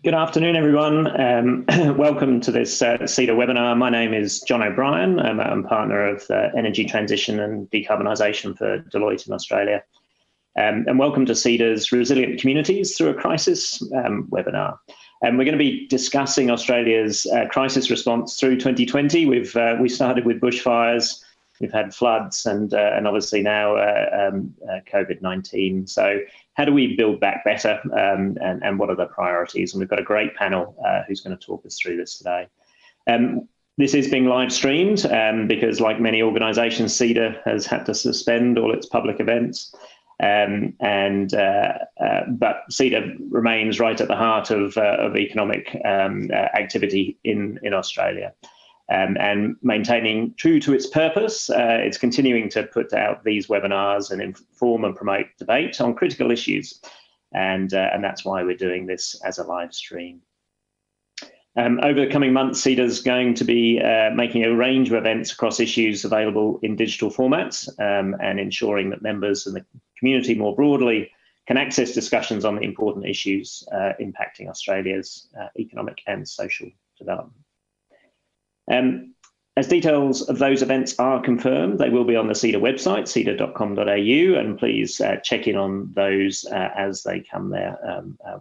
Good afternoon, everyone. Welcome to this CEDA webinar. My name is John O'Brien. I'm partner of Energy Transition and Decarbonisation for Deloitte in Australia. And welcome to CEDA's Resilient Communities Through a Crisis webinar. And we're going to be discussing Australia's crisis response through 2020. We started with bushfires, we've had floods, and obviously now COVID-19. So how do we build back better, and what are the priorities? And we've got a great panel who's going to talk us through this today. This is being live streamed because, like many organisations, CEDA has had to suspend all its public events. But CEDA remains right at the heart of economic activity in Australia. And maintaining true to its purpose, it's continuing to put out these webinars and inform and promote debate on critical issues. And that's why we're doing this as a live stream. Over the coming months, CEDA's going to be making a range of events across issues available in digital formats and ensuring that members and the community more broadly can access discussions on the important issues impacting Australia's economic and social development. As details of those events are confirmed, they will be on the CEDA website, ceda.com.au, and please check in on those as they come there.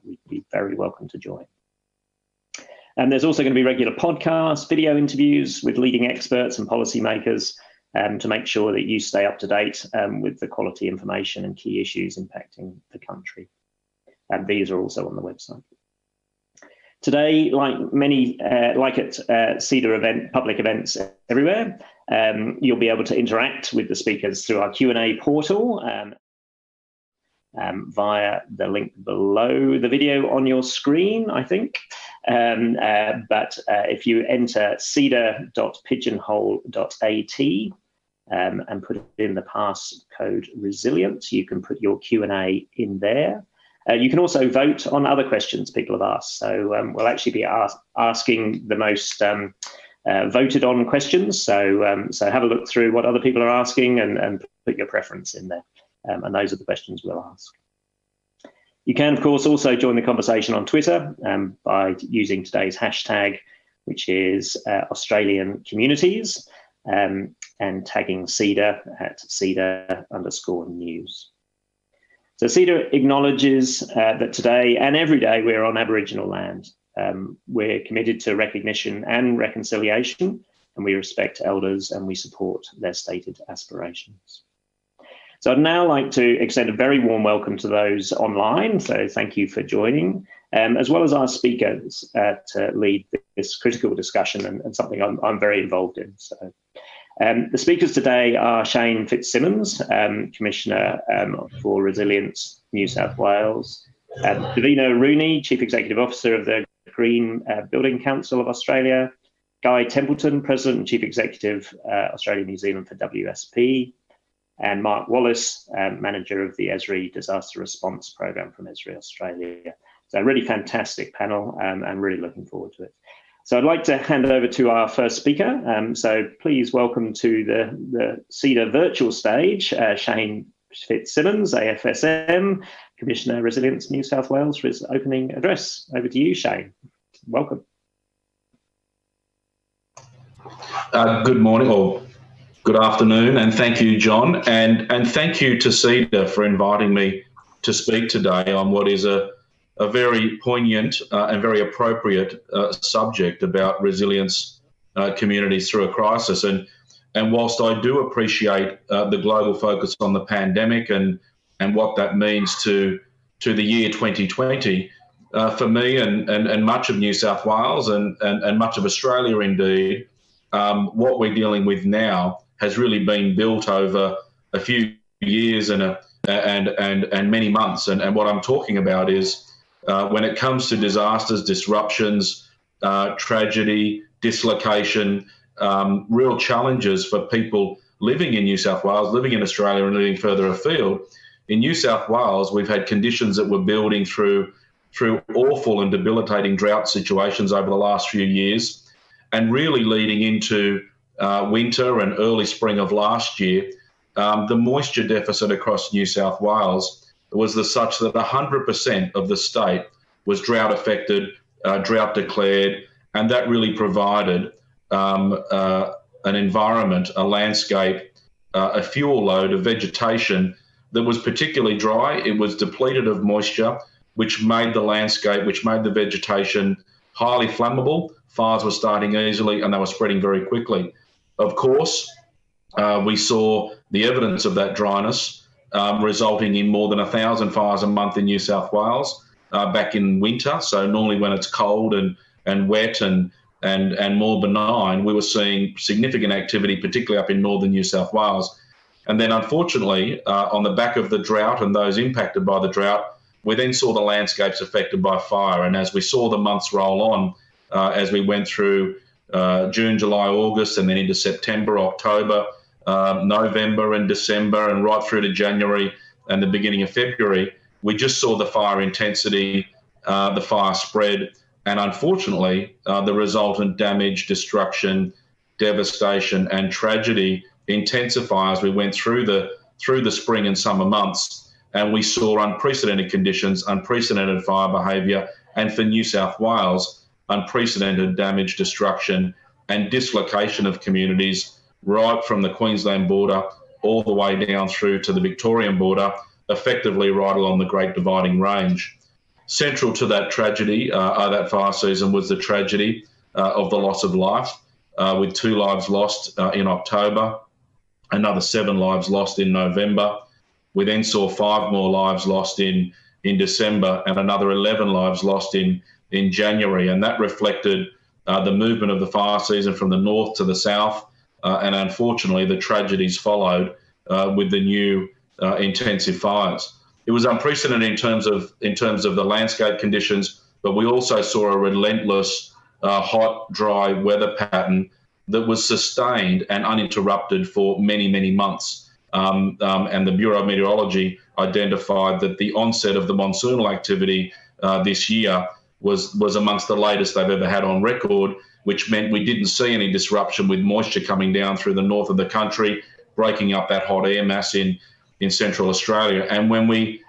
We'd be very welcome to join. And there's also going to be regular podcasts, video interviews with leading experts and policymakers to make sure that you stay up to date with the quality information and key issues impacting the country. And these are also on the website. Today, like many, like at CEDA public events everywhere, you'll be able to interact with the speakers through our Q&A portal via the link below the video on your screen, I think. But if you enter ceda.pigeonhole.at and put in the passcode resilient, you can put your Q&A in there. You can also vote on other questions people have asked. So we'll actually be asking the most voted on questions. So have a look through what other people are asking and put your preference in there. And those are the questions we'll ask. You can, of course, also join the conversation on Twitter by using today's hashtag, which is Australian Communities, and tagging CEDA at CEDA_news. So CEDA acknowledges that today and every day we're on Aboriginal land. We're committed to recognition and reconciliation, and we respect elders and we support their stated aspirations. So I'd now like to extend a very warm welcome to those online. So thank you for joining, as well as our speakers to lead this critical discussion and something I'm very involved in. So. The speakers today are Shane Fitzsimmons, Commissioner for Resilience, New South Wales, Davina Rooney, Chief Executive Officer of the Green Building Council of Australia, Guy Templeton, President and Chief Executive, Australia New Zealand for WSP, and Mark Wallace, Manager of the Esri Disaster Response Programme from Esri Australia. So a really fantastic panel. I'm really looking forward to it. So I'd like to hand over to our first speaker. So please welcome to the CEDA virtual stage, Shane Fitzsimmons, AFSM, Commissioner Resilience New South Wales, for his opening address. Over to you, Shane. Welcome. Good morning or good afternoon, and thank you, John, and thank you to CEDA for inviting me to speak today on what is a very poignant and very appropriate subject about resilience communities through a crisis. And whilst I do appreciate the global focus on the pandemic and what that means to the year 2020, for me and much of New South Wales and much of Australia indeed, what we're dealing with now has really been built over a few years and many months. And what I'm talking about is when it comes to disasters, disruptions, tragedy, dislocation, real challenges for people living in New South Wales, living in Australia and living further afield. In New South Wales, we've had conditions that were building through awful and debilitating drought situations over the last few years, and really leading into winter and early spring of last year. The moisture deficit across New South Wales was such that 100% of the state was drought affected drought declared, and that really provided an environment, a landscape, a fuel load of vegetation that was particularly dry. It was depleted of moisture, which made the landscape, which made the vegetation highly flammable. Fires were starting easily and they were spreading very quickly. Of course, we saw the evidence of that dryness resulting in more than 1,000 fires a month in New South Wales back in winter. So normally when it's cold and wet and more benign, we were seeing significant activity, particularly up in northern New South Wales. And then unfortunately, on the back of the drought and those impacted by the drought, we then saw the landscapes affected by fire. And as we saw the months roll on, as we went through June, July, August, and then into September, October, November and December, and right through to January and the beginning of February, we just saw the fire intensity, the fire spread, and unfortunately, the resultant damage, destruction, devastation, and tragedy intensify as we went through the spring and summer months. And we saw unprecedented conditions, unprecedented fire behaviour, and for New South Wales, unprecedented damage, destruction, and dislocation of communities right from the Queensland border all the way down through to the Victorian border, effectively right along the Great Dividing Range. Central to that tragedy, that fire season, was the tragedy of the loss of life, with 2 lives lost in October, another 7 lives lost in November. We then saw 5 more lives lost in December and another 11 lives lost in January. And that reflected the movement of the fire season from the north to the south. And unfortunately, the tragedies followed with the new intensive fires. It was unprecedented in terms of the landscape conditions, but we also saw a relentless hot, dry weather pattern that was sustained and uninterrupted for many, many months. And the Bureau of Meteorology identified that the onset of the monsoonal activity this year was amongst the latest they've ever had on record, which meant we didn't see any disruption with moisture coming down through the north of the country, breaking up that hot air mass in Central Australia. And when we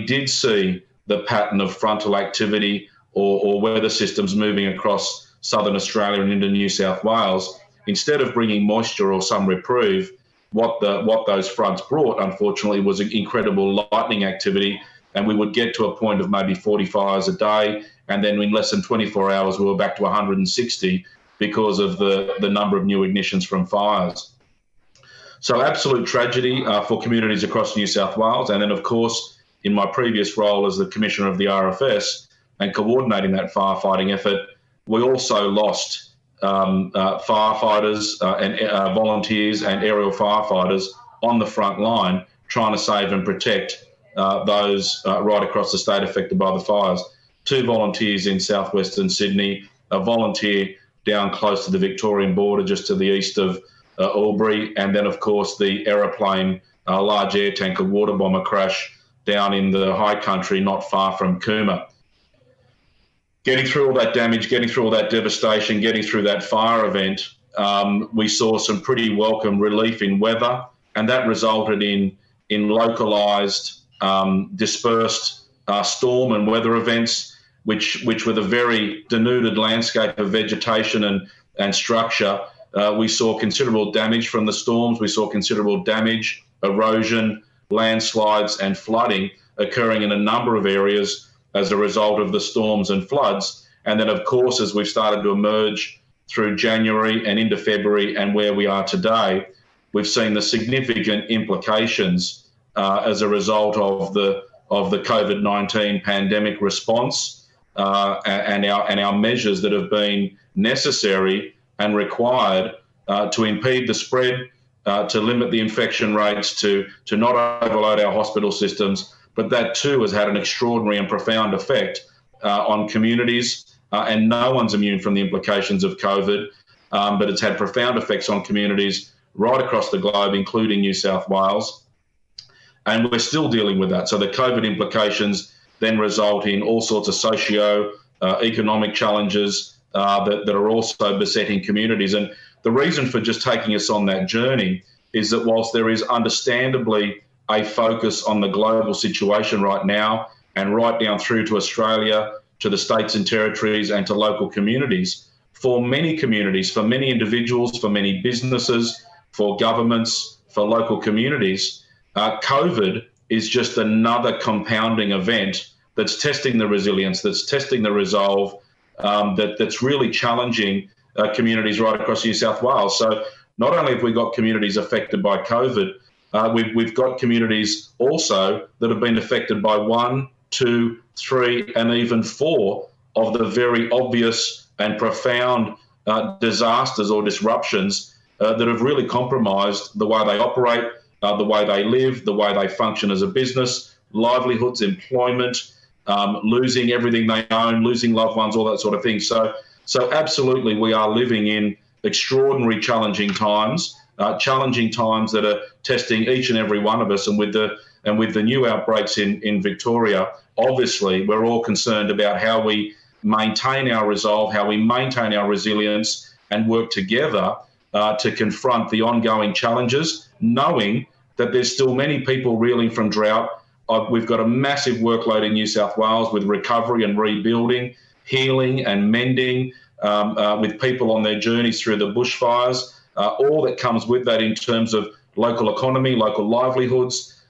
did see the pattern of frontal activity or weather systems moving across southern Australia and into New South Wales, instead of bringing moisture or some reprieve, what those fronts brought, unfortunately, was an incredible lightning activity, and we would get to a point of maybe 40 fires a day, and then in less than 24 hours we were back to 160 because of the number of new ignitions from fires. So absolute tragedy for communities across New South Wales. And then, of course, in my previous role as the Commissioner of the RFS and coordinating that firefighting effort, we also lost firefighters and volunteers and aerial firefighters on the front line trying to save and protect those right across the state affected by the fires. 2 volunteers in southwestern Sydney, a volunteer down close to the Victorian border just to the east of Albury, and then, of course, the aeroplane, large air tanker water bomber crash down in the high country not far from Cooma. Getting through all that damage, getting through all that devastation, getting through that fire event, we saw some pretty welcome relief in weather, and that resulted in localised, dispersed storm and weather events, which with a very denuded landscape of vegetation and structure, we saw considerable damage from the storms. We saw considerable damage, erosion, landslides and flooding occurring in a number of areas as a result of the storms and floods. And then, of course, as we've started to emerge through January and into February and where we are today, we've seen the significant implications as a result of the COVID-19 pandemic response and our measures that have been necessary and required to impede the spread, to limit the infection rates, to not overload our hospital systems. But that too has had an extraordinary and profound effect on communities, and no one's immune from the implications of COVID, but it's had profound effects on communities right across the globe, including New South Wales. And we're still dealing with that. So the COVID implications then result in all sorts of socio-economic challenges that are also besetting communities. And the reason for just taking us on that journey is that whilst there is understandably a focus on the global situation right now and right down through to Australia, to the states and territories and to local communities. For many communities, for many individuals, for many businesses, for governments, for local communities, COVID is just another compounding event that's testing the resilience, that's testing the resolve, that's really challenging communities right across New South Wales. So not only have we got communities affected by COVID, we've got communities also that have been affected by 1, 2, 3, and even 4 of the very obvious and profound disasters or disruptions that have really compromised the way they operate, the way they live, the way they function as a business, livelihoods, employment, losing everything they own, losing loved ones, all that sort of thing. So absolutely, we are living in extraordinary challenging times that are testing each and every one of us. And with the new outbreaks in Victoria, obviously, we're all concerned about how we maintain our resolve, how we maintain our resilience, and work together to confront the ongoing challenges, knowing that there's still many people reeling from drought. We've got a massive workload in New South Wales with recovery and rebuilding, healing and mending, with people on their journeys through the bushfires, all that comes with that in terms of local economy, local livelihoods,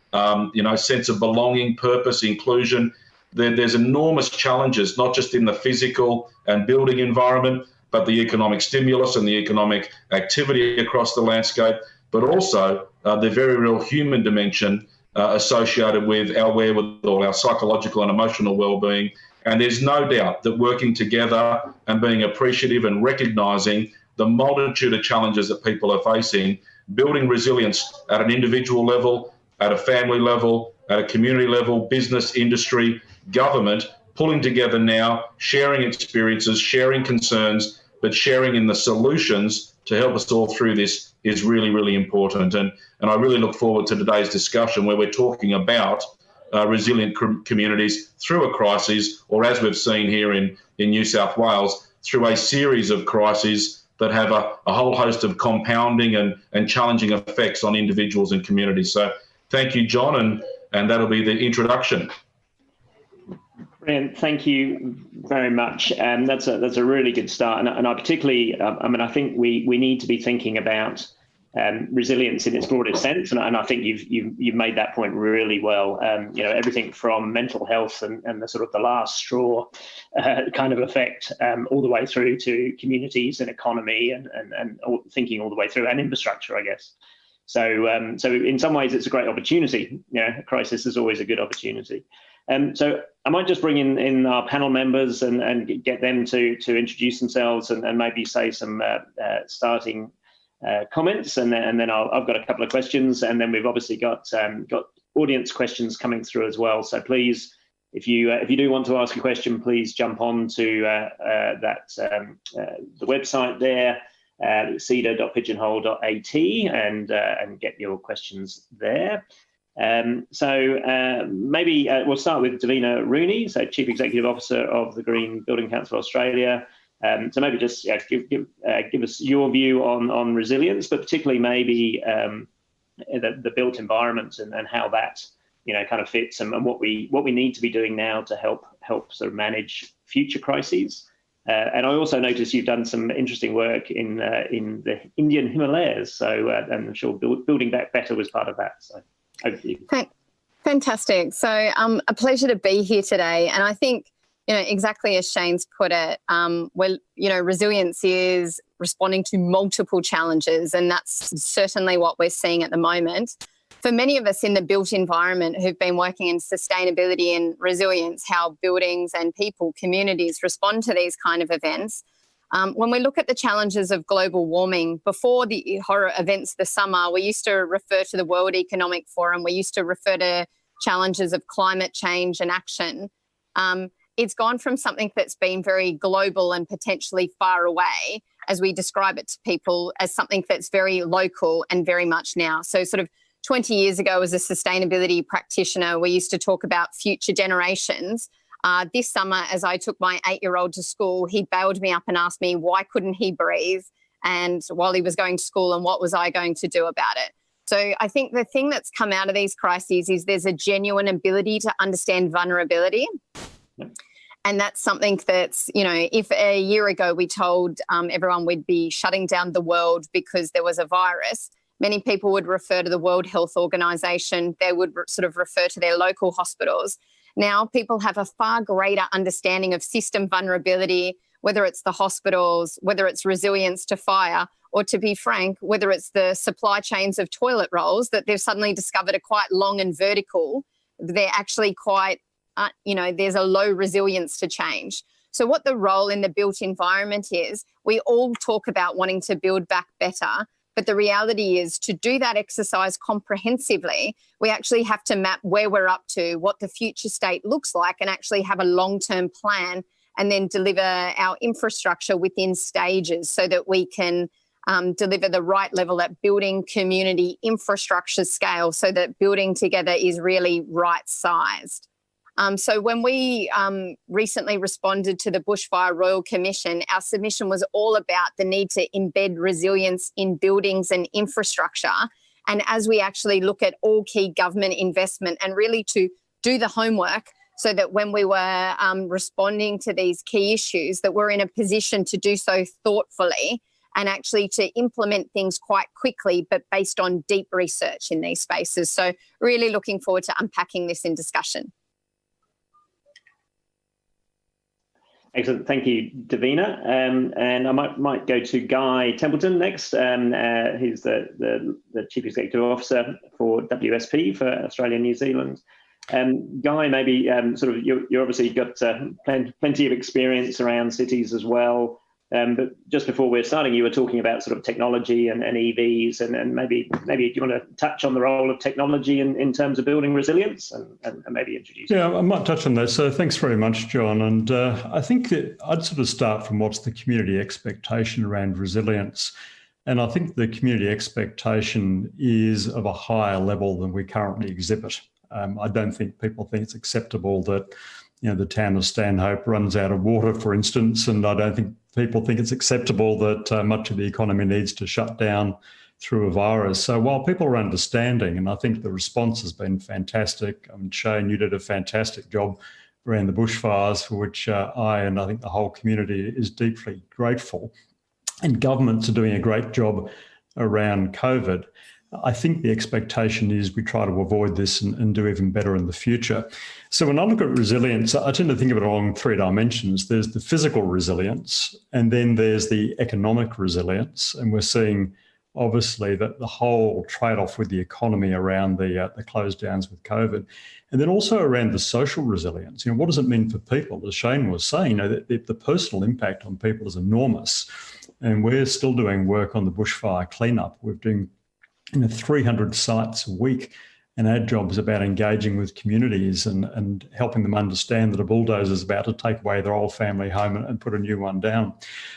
sense of belonging, purpose, inclusion. There's enormous challenges, not just in the physical and building environment, but the economic stimulus and the economic activity across the landscape, but also the very real human dimension associated with our wherewithal, our psychological and emotional well-being. And there's no doubt that working together and being appreciative and recognising the multitude of challenges that people are facing, building resilience at an individual level, at a family level, at a community level, business, industry, government, pulling together now, sharing experiences, sharing concerns, but sharing in the solutions to help us all through this is really, really important. And I really look forward to today's discussion where we're talking about resilient communities through a crisis, or as we've seen here in New South Wales, through a series of crises that have a whole host of compounding and challenging effects on individuals and communities. So thank you, John, and that'll be the introduction. Brilliant. Thank you very much. That's a really good start. And I particularly, I think we need to be thinking about resilience in its broadest sense. And I think you've made that point really well. Everything from mental health and the sort of the last straw kind of effect all the way through to communities and economy and thinking all the way through, and infrastructure, I guess. So in some ways, it's a great opportunity. A crisis is always a good opportunity. So I might just bring in our panel members and get them to introduce themselves and maybe say some starting comments, and then I've got a couple of questions, and then we've obviously got audience questions coming through as well. So please, if you do want to ask a question, please jump on to the website there, ceda.pigeonhole.at, and get your questions there. Maybe we'll start with Davina Rooney, so Chief Executive Officer of the Green Building Council Australia. So maybe just give us your view on resilience, but particularly maybe the built environment and how that kind of fits, and what we need to be doing now to help sort of manage future crises. And I also noticed you've done some interesting work in the Indian Himalayas. So I'm sure building back better was part of that. So over to you. Fantastic. So a pleasure to be here today, and I think, exactly as Shane's put it, resilience is responding to multiple challenges, and that's certainly what we're seeing at the moment. For many of us in the built environment who've been working in sustainability and resilience, how buildings and people, communities respond to these kind of events, when we look at the challenges of global warming, before the horror events this summer, we used to refer to the World Economic Forum, we used to refer to challenges of climate change and action. It's gone from something that's been very global and potentially far away, as we describe it to people, as something that's very local and very much now. So sort of 20 years ago, as a sustainability practitioner, we used to talk about future generations. This summer, as I took my 8-year-old to school, he bailed me up and asked me why couldn't he breathe, and while he was going to school, and what was I going to do about it. So I think the thing that's come out of these crises is there's a genuine ability to understand vulnerability. And that's something that's, if a year ago we told everyone we'd be shutting down the world because there was a virus, many people would refer to the World Health Organization. They would sort of refer to their local hospitals. Now people have a far greater understanding of system vulnerability, whether it's the hospitals, whether it's resilience to fire, or to be frank, whether it's the supply chains of toilet rolls that they've suddenly discovered are quite long and vertical. They're actually quite, there's a low resilience to change. So what the role in the built environment is, we all talk about wanting to build back better, but the reality is to do that exercise comprehensively, we actually have to map where we're up to, what the future state looks like, and actually have a long-term plan and then deliver our infrastructure within stages so that we can deliver the right level at building community infrastructure scale so that building together is really right-sized. So when we recently responded to the Bushfire Royal Commission, our submission was all about the need to embed resilience in buildings and infrastructure. And as we actually look at all key government investment and really to do the homework so that when we were responding to these key issues, that we're in a position to do so thoughtfully and actually to implement things quite quickly, but based on deep research in these spaces. So really looking forward to unpacking this in discussion. Excellent, thank you, Davina. And I might go to Guy Templeton next. He's the Chief Executive Officer for WSP for Australia and New Zealand. Guy, maybe you obviously got plenty of experience around cities as well. But just before we're starting, you were talking about sort of technology and EVs, and maybe do you want to touch on the role of technology in terms of building resilience and maybe introduce? Yeah, I might touch on that. So thanks very much, John. And I think that I'd sort of start from what's the community expectation around resilience. And I think the community expectation is of a higher level than we currently exhibit. I don't think people think it's acceptable that the town of Stanhope runs out of water, for instance, and I don't think people think it's acceptable that much of the economy needs to shut down through a virus. So while people are understanding, and I think the response has been fantastic, Shane, you did a fantastic job around the bushfires, for which I think the whole community is deeply grateful, and governments are doing a great job around COVID. I think the expectation is we try to avoid this and do even better in the future. So when I look at resilience, I tend to think of it along three dimensions. There's the physical resilience, and then there's the economic resilience. And we're seeing, obviously, that the whole trade-off with the economy around the close downs with COVID. And then also around the social resilience. What does it mean for people? As Shane was saying, that the personal impact on people is enormous. And we're still doing work on the bushfire cleanup. We're doing 300 sites a week, and our job is about engaging with communities and helping them understand that a bulldozer is about to take away their old family home and put a new one down.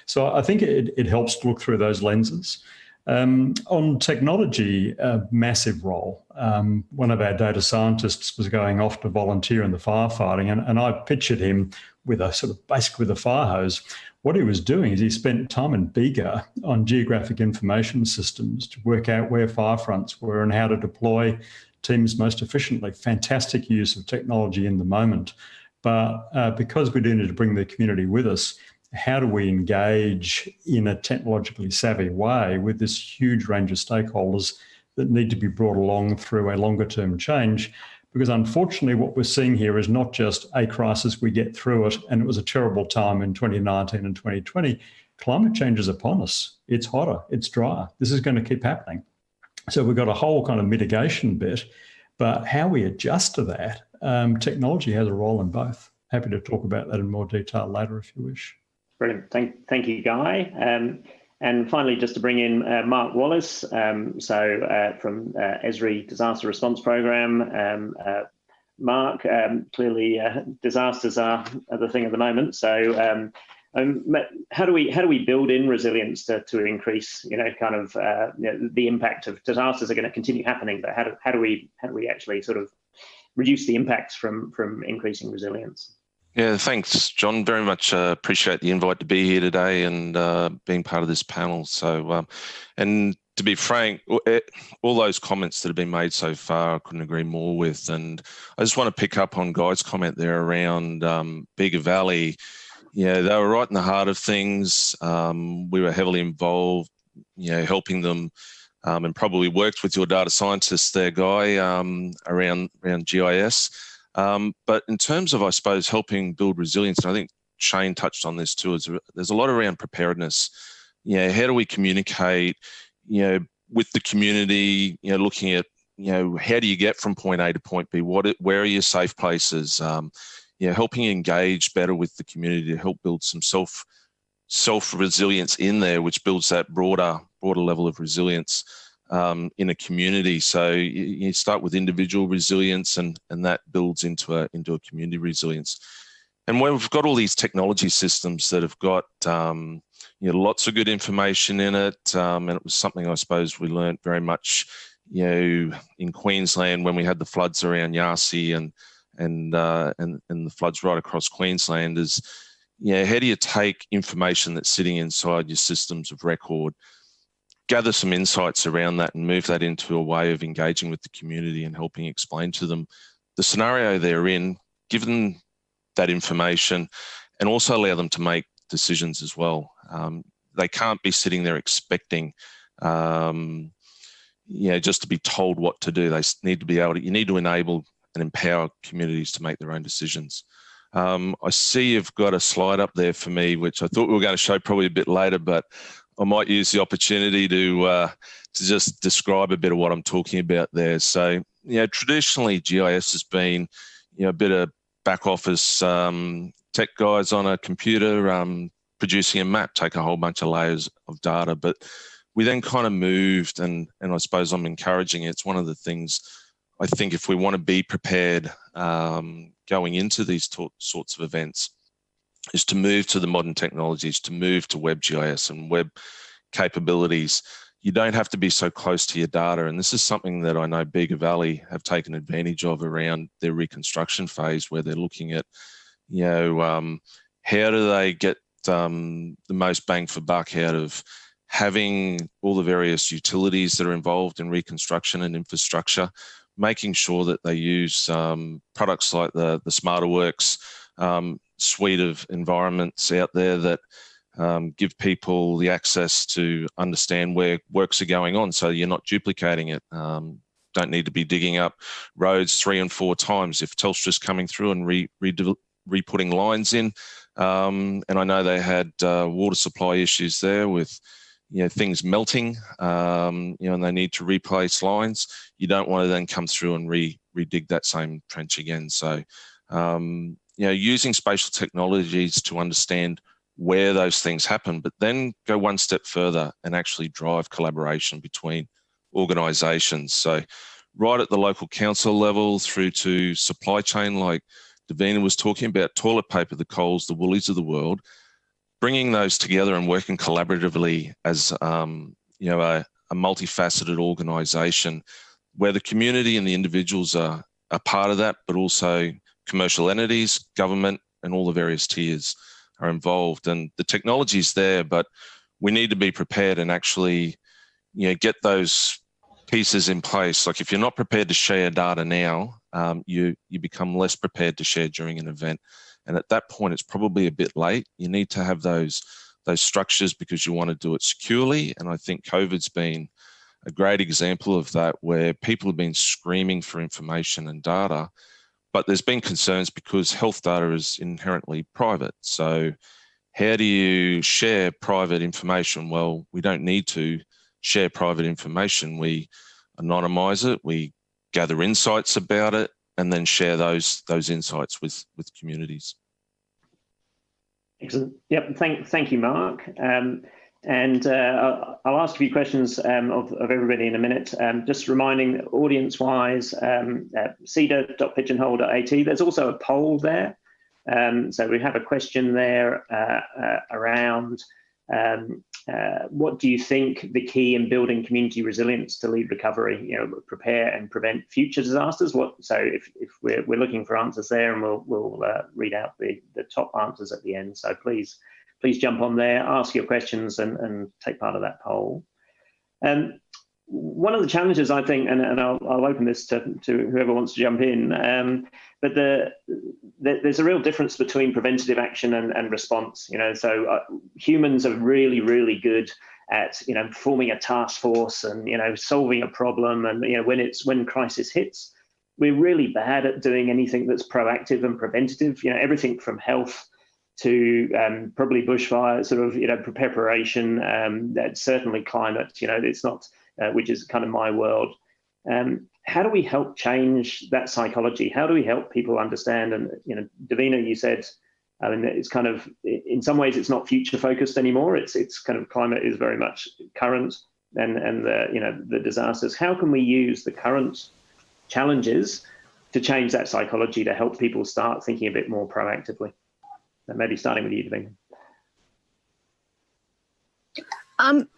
So I think it helps to look through those lenses. On technology, a massive role. One of our data scientists was going off to volunteer in the firefighting, and I pictured him with basically with a fire hose. What he was doing is he spent time in Bega on geographic information systems to work out where fire fronts were and how to deploy teams most efficiently. Fantastic use of technology in the moment. But because we do need to bring the community with us, how do we engage in a technologically savvy way with this huge range of stakeholders that need to be brought along through a longer term change? Because unfortunately, what we're seeing here is not just a crisis, we get through it, and it was a terrible time in 2019 and 2020. Climate change is upon us. It's hotter, it's drier. This is going to keep happening. So we've got a whole kind of mitigation bit, but how we adjust to that, technology has a role in both. Happy to talk about that in more detail later if you wish. Brilliant. Thank you, Guy. And finally, just to bring in Mark Wallace, from Esri Disaster Response Programme. Mark, clearly disasters are the thing at the moment. So how do we build in resilience to increase, the impact of disasters are going to continue happening, but how do we actually sort of reduce the impacts from increasing resilience? Yeah, thanks, John. Very much appreciate the invite to be here today and being part of this panel. So, and to be frank, all those comments that have been made so far, I couldn't agree more with. And I just want to pick up on Guy's comment there around Bega Valley. Yeah, they were right in the heart of things. We were heavily involved, helping them, and probably worked with your data scientists there, Guy, around GIS. But in terms of, I suppose, helping build resilience, and I think Shane touched on this too, there's a lot around preparedness. How do we communicate, with the community, looking at, how do you get from point A to point B? Where are your safe places? Helping engage better with the community to help build some self-resilience in there, which builds that broader level of resilience in a community. So you start with individual resilience, and that builds into a community resilience. And when we've got all these technology systems that have got lots of good information in it, and it was something I suppose we learned very much, in Queensland when we had the floods around Yasi and the floods right across Queensland, is how do you take information that's sitting inside your systems of record, gather some insights around that, and move that into a way of engaging with the community and helping explain to them the scenario they're in, given that information, and also allow them to make decisions as well. They can't be sitting there expecting, just to be told what to do. They need to be able to, you need to enable and empower communities to make their own decisions. I see you've got a slide up there for me, which I thought we were going to show probably a bit later, but I might use the opportunity to just describe a bit of what I'm talking about there. So, traditionally GIS has been, a bit of back office tech guys on a computer producing a map, take a whole bunch of layers of data. But we then kind of moved, and I suppose I'm encouraging it. It's one of the things I think if we want to be prepared going into these sorts of events, is to move to the modern technologies, to move to web GIS and web capabilities. You don't have to be so close to your data. And this is something that I know Bega Valley have taken advantage of around their reconstruction phase, where they're looking at, how do they get the most bang for buck out of having all the various utilities that are involved in reconstruction and infrastructure, making sure that they use products like the SmarterWorks suite of environments out there that give people the access to understand where works are going on, so you're not duplicating it. Don't need to be digging up roads 3 and 4 times. If Telstra's coming through and re-putting lines in, and I know they had water supply issues there with things melting, and they need to replace lines. You don't want to then come through and re-dig that same trench again. So, using spatial technologies to understand where those things happen, but then go one step further and actually drive collaboration between organisations. So right at the local council level through to supply chain, like Davina was talking about, toilet paper, the Coles, the Woolies of the world, bringing those together and working collaboratively as a multifaceted organisation where the community and the individuals are part of that, but also commercial entities, government, and all the various tiers are involved. And the technology's there, but we need to be prepared and actually, get those pieces in place. Like if you're not prepared to share data now, you become less prepared to share during an event. And at that point, it's probably a bit late. You need to have those structures because you want to do it securely. And I think COVID's been a great example of that, where people have been screaming for information and data, but there's been concerns because health data is inherently private. So how do you share private information? Well, we don't need to share private information. We anonymize it, we gather insights about it, and then share those insights with communities. Excellent. Yep. Thank you, Mark. And I'll ask a few questions of everybody in a minute. Just reminding audience-wise, CEDA.pigeonhole.at, there's also a poll there. So we have a question there around what do you think the key in building community resilience to lead recovery, prepare and prevent future disasters? So if we're looking for answers there, and we'll read out the top answers at the end. So please jump on there, ask your questions, and take part of that poll. One of the challenges, I think, and I'll open this to whoever wants to jump in, but there's a real difference between preventative action and response. So humans are really, really good at forming a task force and solving a problem, and when crisis hits, we're really bad at doing anything that's proactive and preventative. Everything from health to probably bushfire sort of preparation, certainly climate. It's not. Which is kind of my world. How do we help change that psychology? How do we help people understand? And Davina, you said, it's kind of, in some ways, it's not future focused anymore. It's kind of, climate is very much current, and the disasters. How can we use the current challenges to change that psychology to help people start thinking a bit more proactively? So maybe starting with you, Davina.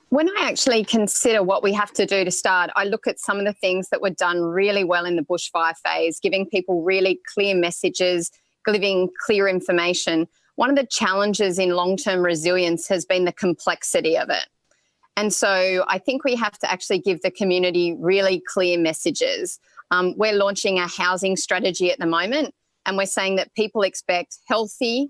When I actually consider what we have to do to start, I look at some of the things that were done really well in the bushfire phase, giving people really clear messages, giving clear information. One of the challenges in long-term resilience has been the complexity of it. And so I think we have to actually give the community really clear messages. We're launching a housing strategy at the moment, and we're saying that people expect healthy,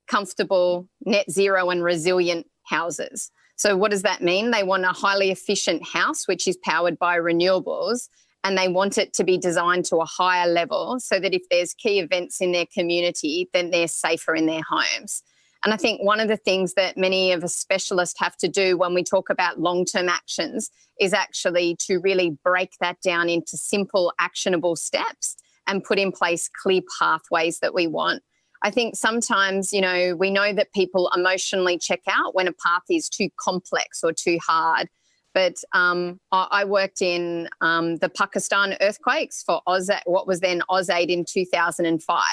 comfortable, net zero and resilient houses. So what does that mean? They want a highly efficient house, which is powered by renewables, and they want it to be designed to a higher level so that if there's key events in their community, then they're safer in their homes. And I think one of the things that many of us specialists have to do when we talk about long-term actions is actually to really break that down into simple, actionable steps and put in place clear pathways that we want. I think sometimes, we know that people emotionally check out when a path is too complex or too hard. But I worked in the Pakistan earthquakes for what was then AusAid in 2005.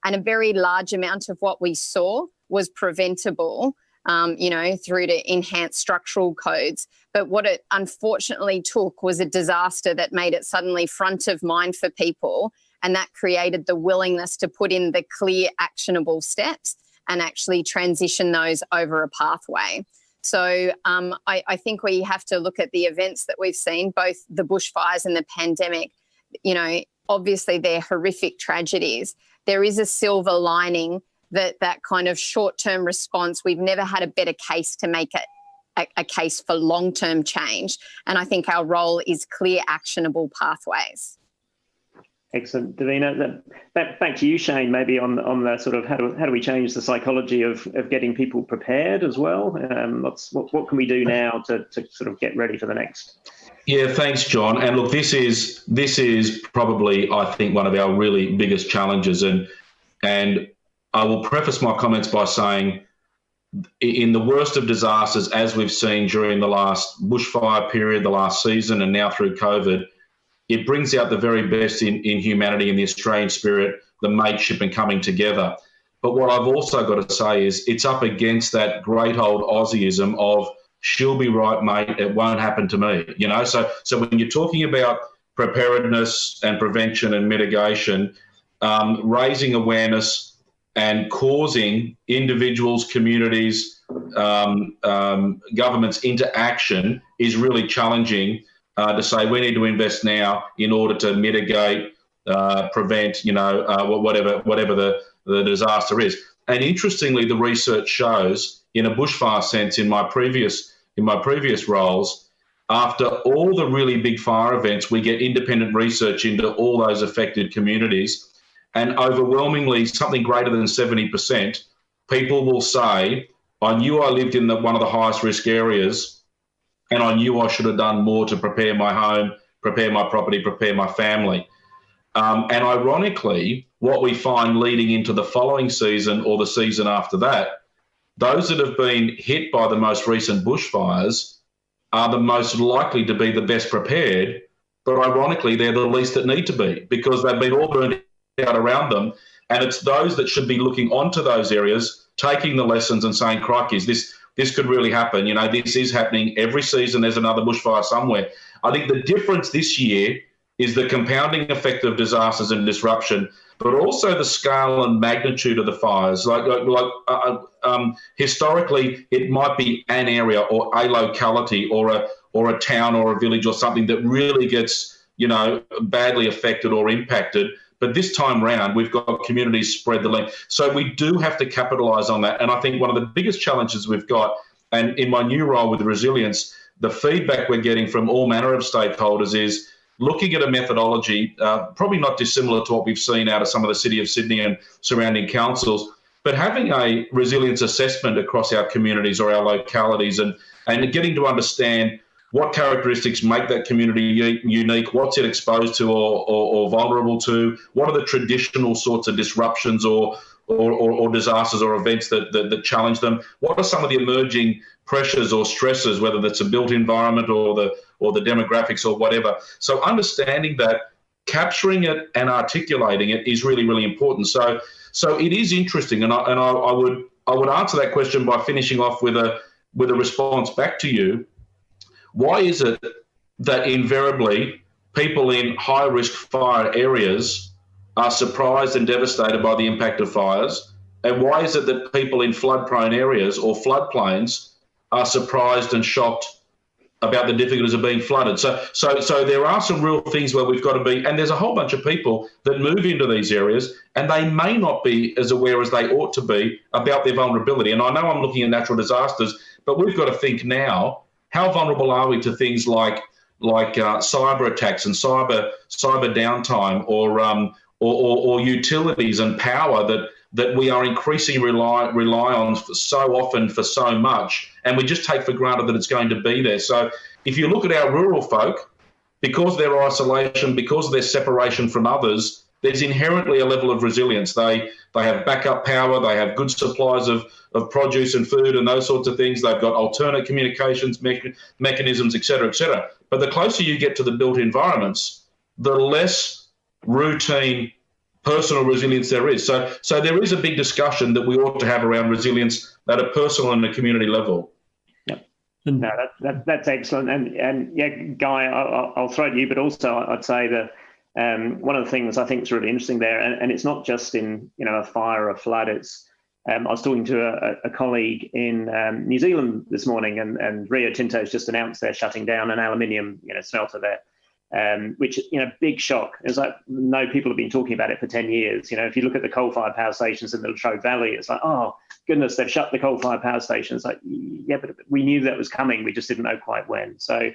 And a very large amount of what we saw was preventable, through to enhanced structural codes. But what it unfortunately took was a disaster that made it suddenly front of mind for people. And that created the willingness to put in the clear, actionable steps and actually transition those over a pathway. So I think we have to look at the events that we've seen, both the bushfires and the pandemic. Obviously they're horrific tragedies. There is a silver lining that kind of short-term response, we've never had a better case to make it a case for long-term change. And I think our role is clear, actionable pathways. Excellent, Davina. Back to you, Shane, maybe on the sort of how do we change the psychology of getting people prepared as well? What can we do now to sort of get ready for the next? Yeah, thanks, John. And look, this is probably, I think, one of our really biggest challenges. And I will preface my comments by saying, in the worst of disasters, as we've seen during the last bushfire period, the last season, and now through COVID, it brings out the very best in humanity and the Australian spirit, the mateship and coming together. But what I've also got to say is it's up against that great old Aussieism of, she'll be right, mate, it won't happen to me. So when you're talking about preparedness and prevention and mitigation, raising awareness and causing individuals, communities, governments into action is really challenging. To say we need to invest now in order to mitigate, prevent, whatever the disaster is. And interestingly, the research shows, in a bushfire sense, in my previous roles, after all the really big fire events, we get independent research into all those affected communities, and overwhelmingly, something greater than 70%, people will say, "I knew I lived in one of the highest risk areas, and I knew I should have done more to prepare my home, prepare my property, prepare my family." And ironically, what we find leading into the following season or the season after that, those that have been hit by the most recent bushfires are the most likely to be the best prepared, but ironically, they're the least that need to be, because they've been all burned out around them. And it's those that should be looking onto those areas, taking the lessons and saying, crikey, this could really happen. This is happening every season. There's another bushfire somewhere. I think the difference this year is the compounding effect of disasters and disruption, but also the scale and magnitude of the fires. Historically, it might be an area or a locality or a town or a village or something that really gets, badly affected or impacted. But this time round, we've got communities spread the length. So we do have to capitalise on that. And I think one of the biggest challenges we've got, and in my new role with resilience, the feedback we're getting from all manner of stakeholders is looking at a methodology, probably not dissimilar to what we've seen out of some of the City of Sydney and surrounding councils, but having a resilience assessment across our communities or our localities and getting to understand what characteristics make that community unique, what's it exposed to or vulnerable to, what are the traditional sorts of disruptions or disasters or events that challenge them, what are some of the emerging pressures or stresses, whether that's a built environment or the demographics or whatever. So understanding that, capturing it and articulating it is really, really important. So it is interesting, and I would answer that question by finishing off with a response back to you. Why is it that invariably people in high-risk fire areas are surprised and devastated by the impact of fires? And why is it that people in flood-prone areas or floodplains are surprised and shocked about the difficulties of being flooded? So there are some real things where we've got to be, and there's a whole bunch of people that move into these areas and they may not be as aware as they ought to be about their vulnerability. And I know I'm looking at natural disasters, but we've got to think now, how vulnerable are we to things like cyber attacks and cyber downtime or utilities and power that we are increasingly rely on so often for so much, and we just take for granted that it's going to be there. So if you look at our rural folk, because of their isolation, because of their separation from others, there's inherently a level of resilience. They have backup power, they have good supplies of produce and food and those sorts of things. They've got alternate communications mechanisms, et cetera, et cetera. But the closer you get to the built environments, the less routine personal resilience there is. So there is a big discussion that we ought to have around resilience at a personal and a community level. Yeah. No, that's excellent. And yeah, Guy, I'll throw it to you, but also I'd say that one of the things I think is really interesting there, and it's not just in a fire or a flood. It's I was talking to a colleague in New Zealand this morning, and Rio Tinto's just announced they're shutting down an aluminium smelter there, which big shock. It's like people have been talking about it for 10 years. If you look at the coal-fired power stations in the Latrobe Valley, it's like, oh goodness, they've shut the coal-fired power stations. Like, yeah, but we knew that was coming. We just didn't know quite when. So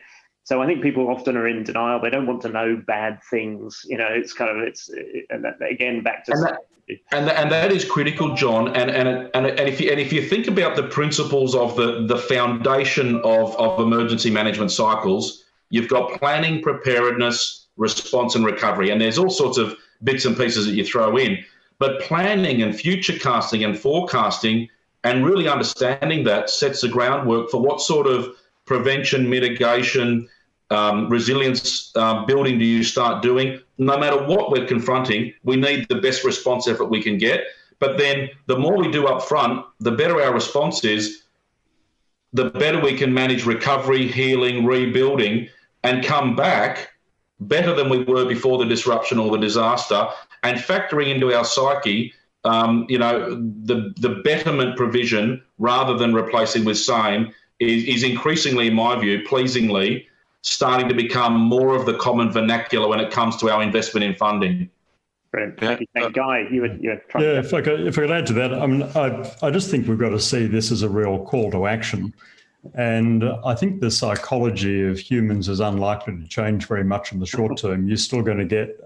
I think people often are in denial. They don't want to know bad things. It's kind of and that, again, back to and that is critical, John. And if you think about the principles of the foundation of emergency management cycles, you've got planning, preparedness, response, and recovery. And there's all sorts of bits and pieces that you throw in. But planning and future casting and forecasting and really understanding that sets the groundwork for what sort of prevention, mitigation, resilience building do you start doing. No matter what we're confronting, we need the best response effort we can get. But then the more we do up front, the better our response is, the better we can manage recovery, healing, rebuilding, and come back better than we were before the disruption or the disaster, and factoring into our psyche the betterment provision rather than replacing with same is increasingly, in my view, pleasingly, starting to become more of the common vernacular when it comes to our investment in funding. Brilliant. Thank you. Guy, you were trying to... if I could add to that, I just think we've got to see this as a real call to action. And I think the psychology of humans is unlikely to change very much in the short term. You're still going to get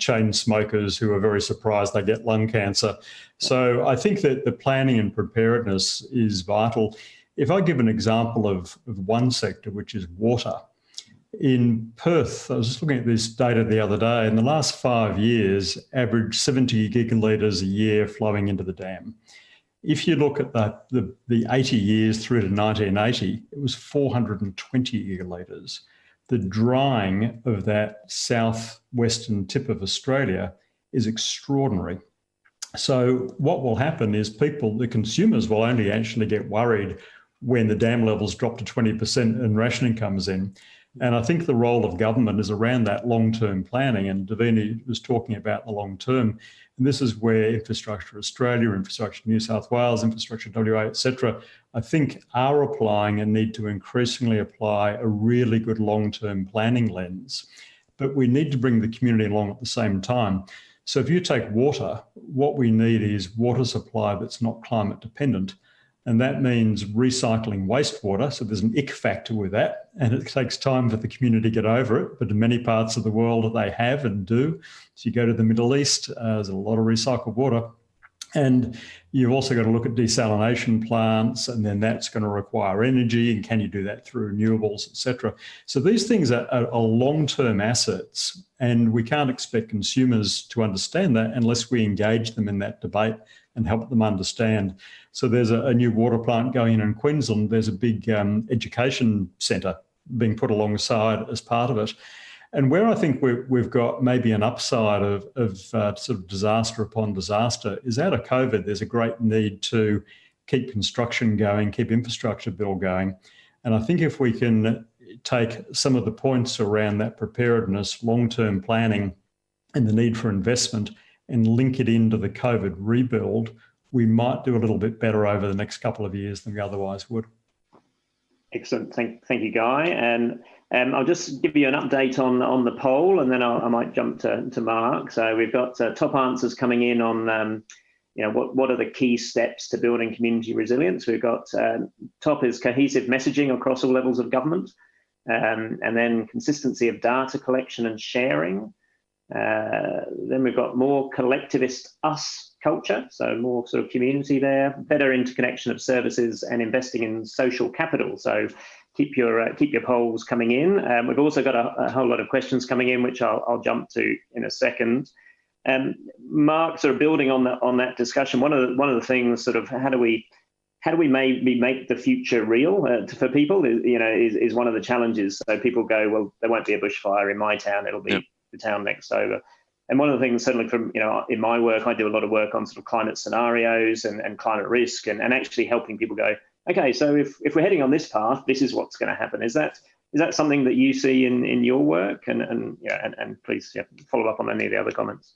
chain smokers who are very surprised they get lung cancer. So I think that the planning and preparedness is vital. If I give an example of one sector, which is water, in Perth, I was just looking at this data the other day, in the last 5 years, averaged 70 gigalitres a year flowing into the dam. If you look at the 80 years through to 1980, it was 420 gigalitres. The drying of that southwestern tip of Australia is extraordinary. So what will happen is the consumers will only actually get worried when the dam levels drop to 20% and rationing comes in. And I think the role of government is around that long-term planning. And Davina was talking about the long term. And this is where Infrastructure Australia, Infrastructure New South Wales, Infrastructure WA, etc., I think are applying and need to increasingly apply a really good long-term planning lens. But we need to bring the community along at the same time. So if you take water, what we need is water supply that's not climate dependent. And that means recycling wastewater. So there's an ick factor with that. And it takes time for the community to get over it. But in many parts of the world, they have and do. So you go to the Middle East, there's a lot of recycled water. And you've also got to look at desalination plants, and then that's going to require energy. And can you do that through renewables, et cetera? So these things are long-term assets, and we can't expect consumers to understand that unless we engage them in that debate and help them understand. So there's a new water plant going in Queensland. There's a big education centre being put alongside as part of it. And where I think we've got maybe an upside of sort of disaster upon disaster is out of COVID, there's a great need to keep construction going, keep infrastructure build going. And I think if we can take some of the points around that preparedness, long-term planning, and the need for investment and link it into the COVID rebuild, we might do a little bit better over the next couple of years than we otherwise would. Excellent. Thank you, Guy. And I'll just give you an update on the poll, and then I might jump to Mark. So we've got top answers coming in on what are the key steps to building community resilience. We've got top is cohesive messaging across all levels of government, and then consistency of data collection and sharing. Then we've got more collectivist us culture, so more sort of community there, better interconnection of services and investing in social capital. So keep your polls coming in. We've also got a whole lot of questions coming in, which I'll jump to in a second. Mark, sort of building on that discussion, one of the things, sort of how do we maybe make the future real for people? Is one of the challenges. So people go, well, there won't be a bushfire in my town; it'll be the town next over. And one of the things, certainly from in my work, I do a lot of work on sort of climate scenarios and climate risk, and actually helping people go, okay, so if we're heading on this path, this is what's going to happen. Is that something that you see in your work? And please follow up on any of the other comments.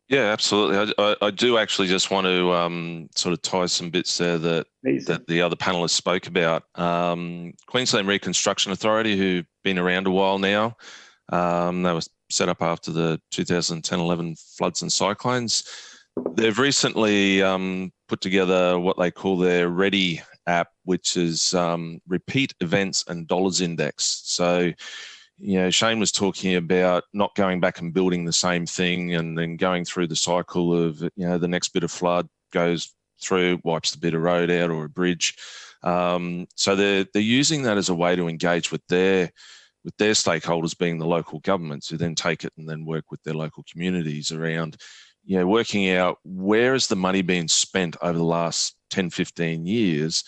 Yeah, absolutely. I do actually just want to sort of tie some bits there that the other panelists spoke about. Queensland Reconstruction Authority, who've been around a while now, they were set up after the 2010-11 floods and cyclones. They've recently put together what they call their READY app, which is Repeat Events and Dollars Index. So, Shane was talking about not going back and building the same thing and then going through the cycle of, the next bit of flood goes through, wipes the bit of road out or a bridge. So they're using that as a way to engage with their stakeholders, being the local governments, who then take it and then work with their local communities around, working out where is the money being spent over the last 10, 15 years,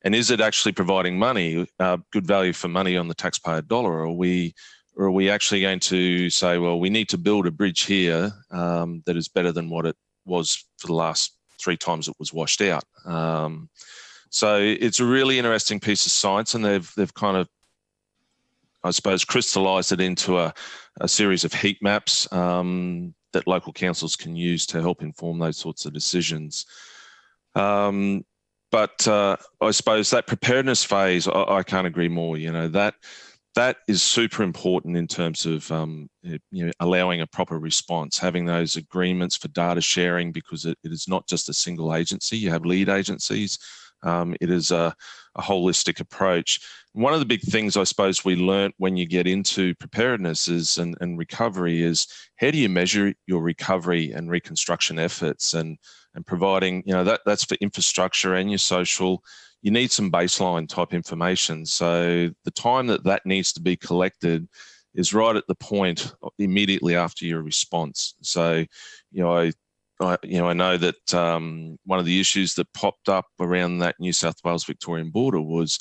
and is it actually providing money, good value for money on the taxpayer dollar, or are we actually going to say, well, we need to build a bridge here that is better than what it was for the last 3 times it was washed out. So it's a really interesting piece of science, and they've kind of, I suppose, crystallised it into a series of heat maps that local councils can use to help inform those sorts of decisions. But I suppose that preparedness phase, I can't agree more. That is super important in terms of allowing a proper response, having those agreements for data sharing, because it is not just a single agency. You have lead agencies. It is a holistic approach. One of the big things I suppose we learnt when you get into preparedness and recovery is, how do you measure your recovery and reconstruction efforts, and providing, that's for infrastructure and your social. You need some baseline type information. So the time that needs to be collected is right at the point immediately after your response. So, I know that one of the issues that popped up around that New South Wales Victorian border was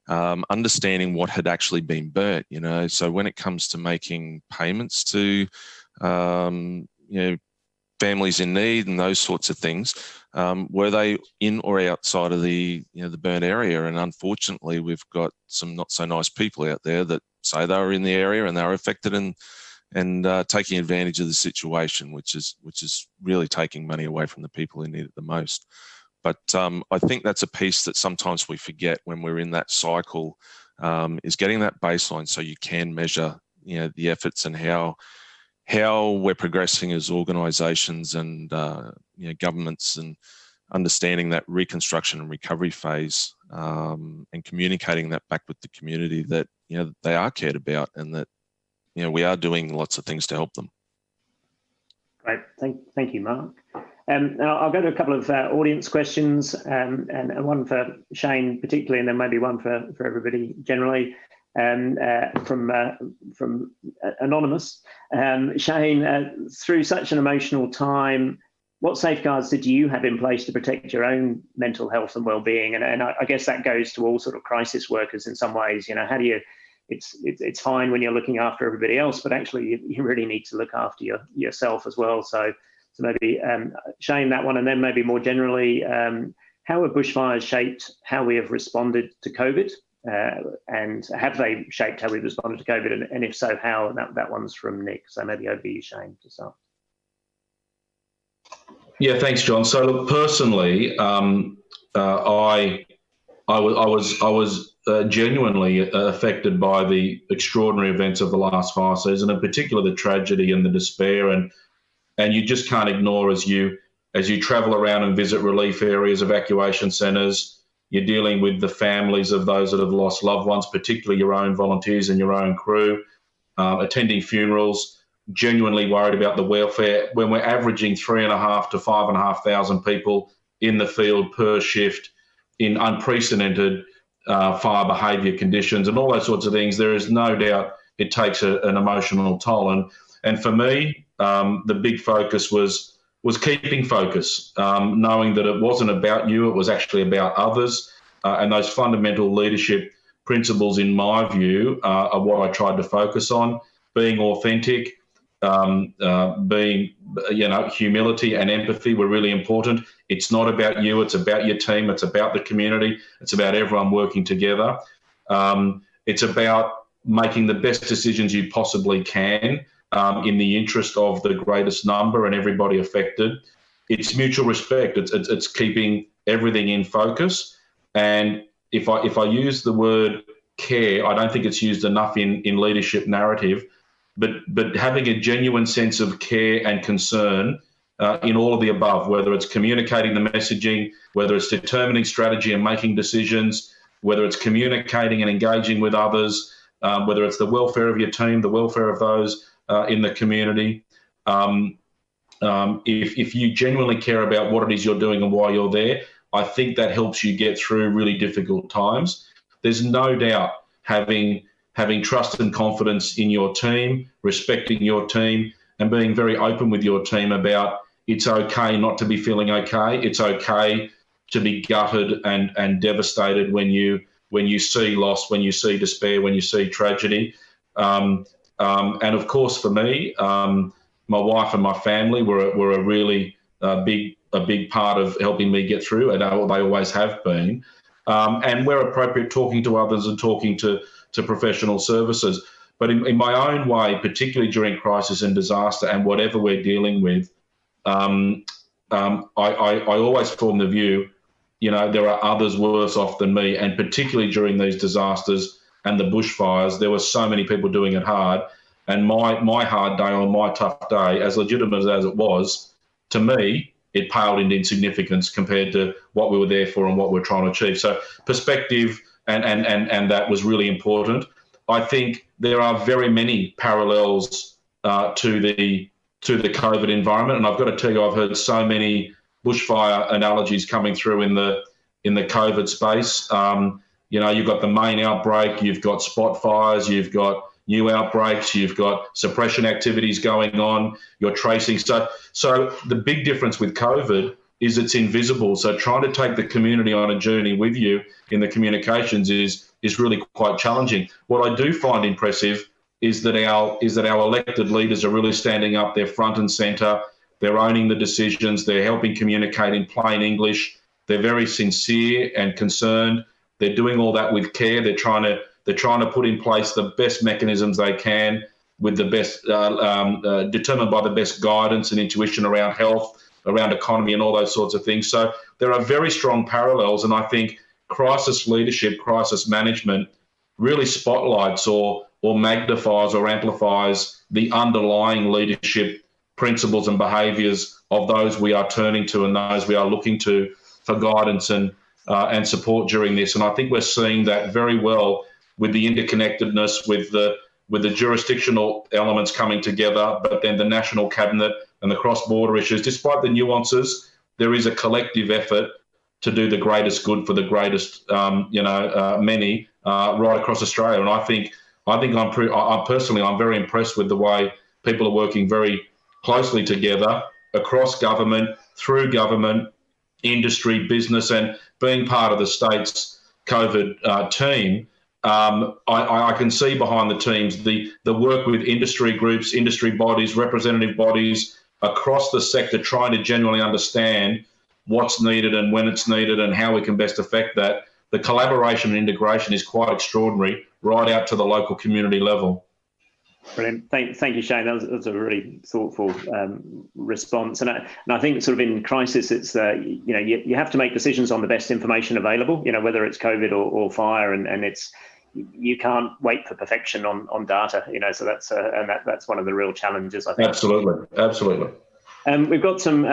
understanding what had actually been burnt. So when it comes to making payments to families in need and those sorts of things. Were they in or outside of the burnt area? And unfortunately, we've got some not so nice people out there that say they were in the area and they were affected and taking advantage of the situation, which is really taking money away from the people who need it the most. But I think that's a piece that sometimes we forget when we're in that cycle, is getting that baseline so you can measure the efforts and how we're progressing as organisations and governments, and understanding that reconstruction and recovery phase, and communicating that back with the community that they are cared about and that we are doing lots of things to help them. Great, thank you, Mark. Now I'll go to a couple of audience questions, and one for Shane particularly, and then maybe one for everybody generally. From Anonymous. Shane, through such an emotional time, what safeguards did you have in place to protect your own mental health and well-being? And I guess that goes to all sort of crisis workers in some ways. How do you? It's fine when you're looking after everybody else, but actually you really need to look after yourself as well. So maybe Shane, that one, and then maybe more generally, how have bushfires shaped how we have responded to COVID? And have they shaped how we responded to COVID? And if so, how? And that one's from Nick. So maybe over to you, Shane, to start. Yeah, thanks, John. So look, personally, I was genuinely affected by the extraordinary events of the last fire season, in particular the tragedy and the despair, and you just can't ignore as you travel around and visit relief areas, evacuation centres. You're dealing with the families of those that have lost loved ones, particularly your own volunteers and your own crew, attending funerals, genuinely worried about the welfare. When we're averaging 3,500 to 5,500 people in the field per shift in unprecedented fire behaviour conditions and all those sorts of things, there is no doubt it takes an emotional toll. And for me, the big focus was keeping focus, knowing that it wasn't about you, it was actually about others. And those fundamental leadership principles, in my view, are what I tried to focus on. Being authentic, being, humility and empathy were really important. It's not about you, it's about your team, it's about the community, it's about everyone working together. It's about making the best decisions you possibly can, in the interest of the greatest number and everybody affected. It's mutual respect. It's keeping everything in focus. And if I use the word care, I don't think it's used enough in leadership narrative, but having a genuine sense of care and concern in all of the above, whether it's communicating the messaging, whether it's determining strategy and making decisions, whether it's communicating and engaging with others, whether it's the welfare of your team, the welfare of those in the community. If you genuinely care about what it is you're doing and why you're there, I think that helps you get through really difficult times. There's no doubt having trust and confidence in your team, respecting your team, and being very open with your team about it's okay not to be feeling okay. It's okay to be gutted and devastated when you see loss, when you see despair, when you see tragedy. And of course, for me, my wife and my family were a really big part of helping me get through, and they always have been. And where appropriate, talking to others and talking to professional services. But in my own way, particularly during crisis and disaster and whatever we're dealing with, I always form the view, there are others worse off than me, and particularly during these disasters and the bushfires, there were so many people doing it hard. And my hard day or my tough day, as legitimate as it was, to me, it paled into insignificance compared to what we were there for and what we're trying to achieve. So perspective and that was really important. I think there are very many parallels to the COVID environment, and I've got to tell you, I've heard so many bushfire analogies coming through in the COVID space. You've got the main outbreak, you've got spot fires, you've got new outbreaks, you've got suppression activities going on, you're tracing. So the big difference with COVID is it's invisible. So trying to take the community on a journey with you in the communications is really quite challenging. What I do find impressive is that our elected leaders are really standing up there front and centre, They're owning the decisions. They're helping communicate in plain English. They're very sincere and concerned. They're doing all that with care. They're trying to put in place the best mechanisms they can, with the best determined by the best guidance and intuition around health, around economy, and all those sorts of things. So there are very strong parallels, and I think crisis leadership, crisis management really spotlights or magnifies or amplifies the underlying leadership principles and behaviours of those we are turning to and those we are looking to for guidance and support during this. And I think we're seeing that very well with the interconnectedness, with the jurisdictional elements coming together, but then the national cabinet and the cross-border issues. Despite the nuances, there is a collective effort to do the greatest good for the greatest, many right across Australia. And I think I'm very impressed with the way people are working very closely together across government, through government, industry, business, and being part of the state's COVID team. I can see behind the teams the work with industry groups, industry bodies, representative bodies across the sector, trying to genuinely understand what's needed and when it's needed and how we can best affect that. The collaboration and integration is quite extraordinary, right out to the local community level. Brilliant. Thank you, Shane. That was a really thoughtful response. And I think sort of in crisis, it's, you have to make decisions on the best information available, whether it's COVID or fire, and you can't wait for perfection on data, so that's one of the real challenges, I think. Absolutely. We've got some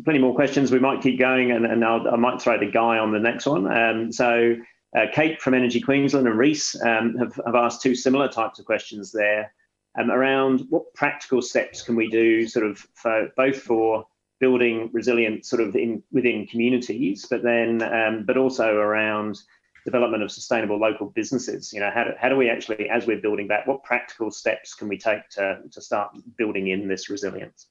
plenty more questions. We might keep going, and I might throw to Guy on the next one. So Kate from Energy Queensland and Reese have asked two similar types of questions there around what practical steps can we do sort of for building resilience sort of within communities, but also around development of sustainable local businesses. How do we actually, as we're building that, what practical steps can we take to start building in this resilience?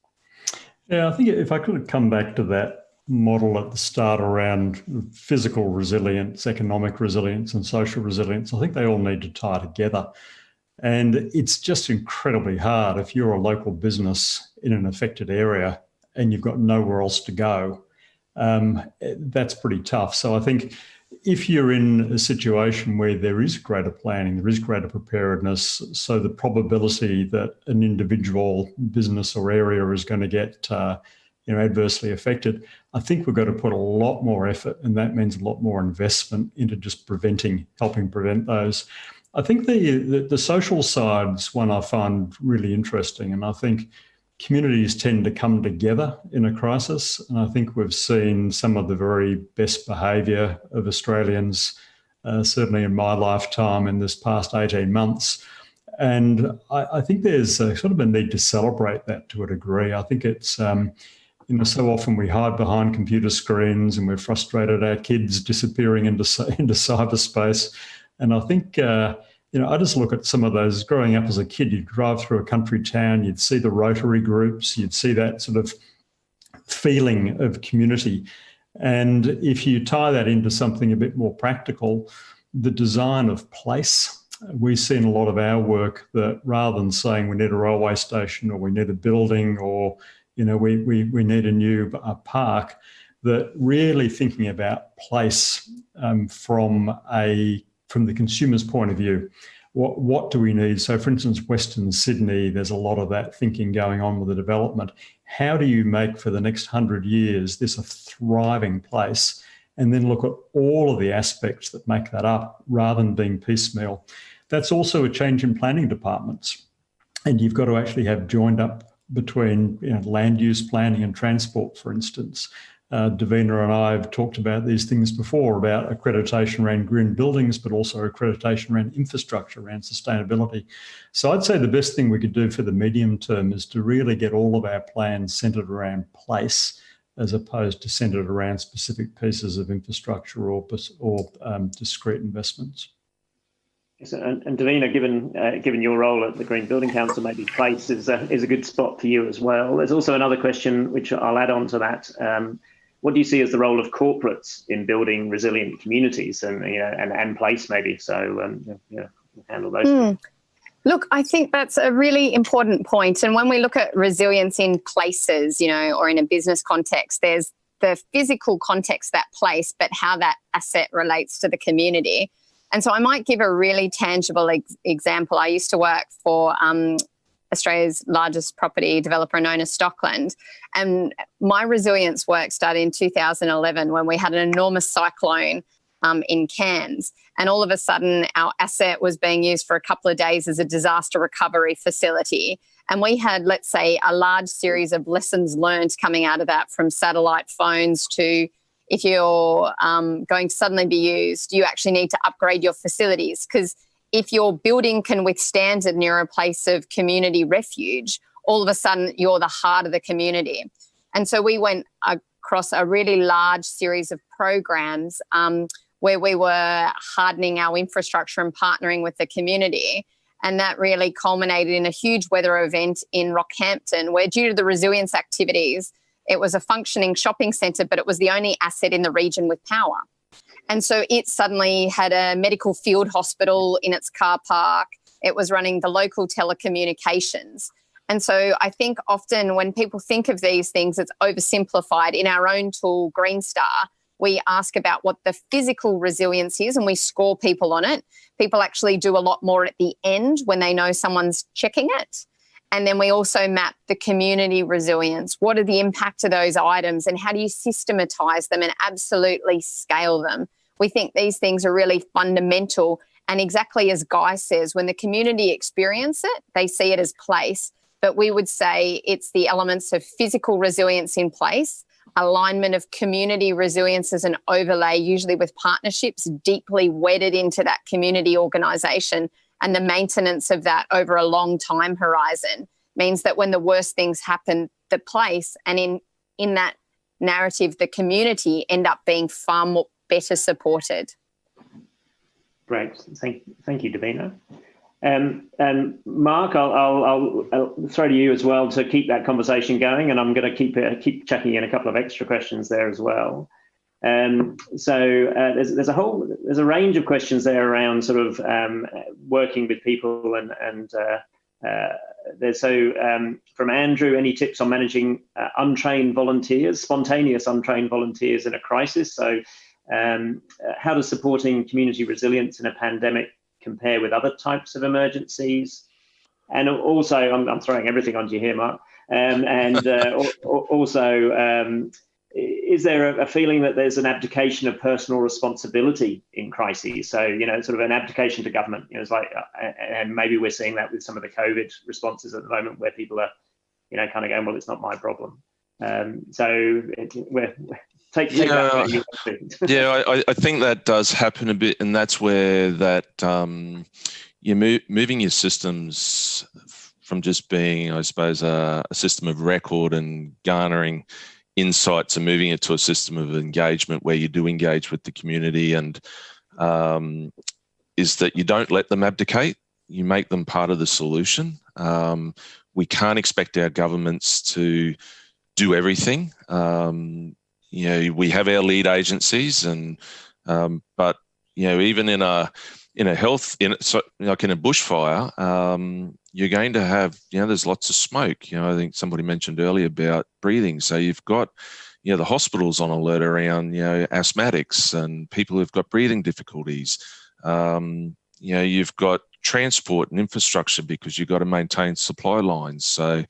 Yeah, I think if I could come back to that model at the start around physical resilience, economic resilience, and social resilience, I think they all need to tie together. And it's just incredibly hard if you're a local business in an affected area and you've got nowhere else to go. That's pretty tough. So I think if you're in a situation where there is greater planning, there is greater preparedness, so the probability that an individual business or area is going to get adversely affected, I think we've got to put a lot more effort, and that means a lot more investment into just helping prevent those. I think the social side's one I find really interesting, and I think communities tend to come together in a crisis, and I think we've seen some of the very best behaviour of Australians, certainly in my lifetime in this past 18 months. And I think there's sort of a need to celebrate that to a degree. I think it's, so often we hide behind computer screens and we're frustrated at our kids disappearing into cyberspace. And I think, I just look at some of those. Growing up as a kid, you'd drive through a country town, you'd see the Rotary groups, you'd see that sort of feeling of community. And if you tie that into something a bit more practical, the design of place, we see in a lot of our work that rather than saying we need a railway station or we need a building or, we need a new park, that really thinking about place from the consumer's point of view. What do we need? So, for instance, Western Sydney, there's a lot of that thinking going on with the development. How do you make for the next 100 years this a thriving place? And then look at all of the aspects that make that up rather than being piecemeal. That's also a change in planning departments. And you've got to actually have joined up between land use planning and transport, for instance. Davina and I have talked about these things before, about accreditation around green buildings, but also accreditation around infrastructure, around sustainability. So I'd say the best thing we could do for the medium term is to really get all of our plans centred around place, as opposed to centred around specific pieces of infrastructure or discrete investments. Yes, and Davina, given your role at the Green Building Council, maybe place is a good spot for you as well. There's also another question which I'll add on to that. What do you see as the role of corporates in building resilient communities and place maybe? So handle those. Look, I think that's a really important point. And when we look at resilience in places, or in a business context, there's the physical context of that place, but how that asset relates to the community. And so I might give a really tangible example. I used to work for Australia's largest property developer known as Stockland. And my resilience work started in 2011 when we had an enormous cyclone in Cairns. And all of a sudden, our asset was being used for a couple of days as a disaster recovery facility. And we had, let's say, a large series of lessons learned coming out of that, from satellite phones to, if you're going to suddenly be used, you actually need to upgrade your facilities, because if your building can withstand it near a place of community refuge, all of a sudden you're the heart of the community. And so we went across a really large series of programs where we were hardening our infrastructure and partnering with the community. And that really culminated in a huge weather event in Rockhampton, where, due to the resilience activities, it was a functioning shopping centre, but it was the only asset in the region with power. And so it suddenly had a medical field hospital in its car park. It was running the local telecommunications. And so I think often when people think of these things, it's oversimplified. In our own tool, Green Star, we ask about what the physical resilience is and we score people on it. People actually do a lot more at the end when they know someone's checking it. And then we also map the community resilience. What are the impact of those items and how do you systematise them and absolutely scale them? We think these things are really fundamental. And exactly as Guy says, when the community experience it, they see it as place. But we would say it's the elements of physical resilience in place, alignment of community resilience as an overlay, usually with partnerships deeply wedded into that community organisation, and the maintenance of that over a long time horizon means that when the worst things happen, the place and in that narrative, the community end up being far more better supported. Great, thank you, Davina. And Mark, I'll throw to you as well to keep that conversation going, and I'm going to keep chucking in a couple of extra questions there as well. There's a range of questions there around sort of working with people and from Andrew, any tips on managing spontaneous untrained volunteers in a crisis? So how does supporting community resilience in a pandemic compare with other types of emergencies? And also, I'm throwing everything onto you here, Mark. Is there a feeling that there's an abdication of personal responsibility in crises? So, sort of an abdication to government. It's like, and maybe we're seeing that with some of the COVID responses at the moment, where people are, kind of going, well, it's not my problem. Take that. Yeah, I think that does happen a bit, and that's where that you're moving your systems from just being, I suppose, a system of record and garnering insights and moving it to a system of engagement where you do engage with the community, and is that you don't let them abdicate, you make them part of the solution. We can't expect our governments to do everything. We have our lead agencies, and but even in a like in a bushfire, you're going to have there's lots of smoke. I think somebody mentioned earlier about breathing. So you've got the hospitals on alert around asthmatics and people who've got breathing difficulties. You've got transport and infrastructure because you've got to maintain supply lines. So